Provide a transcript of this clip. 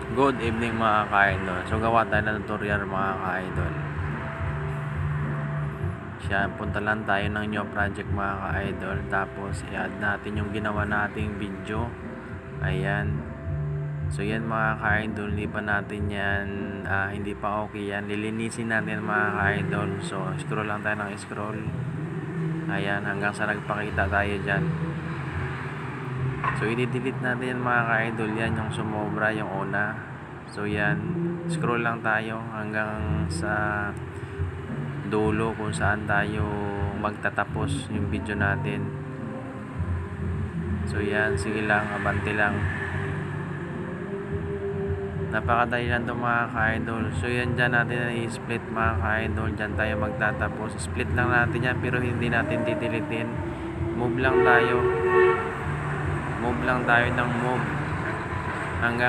Good evening mga ka-idol. So gawa tayo ng tutorial mga ka-idol. Punta lang tayo ng new project mga ka-idol. Tapos i-add natin yung ginawa nating video. Ayan. So yan mga ka-idol, hindi pa natin yan, hindi pa okay yan. Lilinisin natin mga ka-idol. So scroll lang tayo ng scroll. Ayan, hanggang sa nagpakita tayo dyan. So i-delete natin yan mga ka-idol. Yan yung sumobra, yung una. So yan, scroll lang tayo hanggang sa dulo kung saan tayo magtatapos yung video natin. So yan, sige lang, abante lang. Napakadali lang ito mga ka-idol. So yan, dyan natin i-split mga ka-idol. Dyan tayo magtatapos. Split lang natin yan pero hindi natin didilitin. Move lang tayo. Move lang tayo ng move hanggang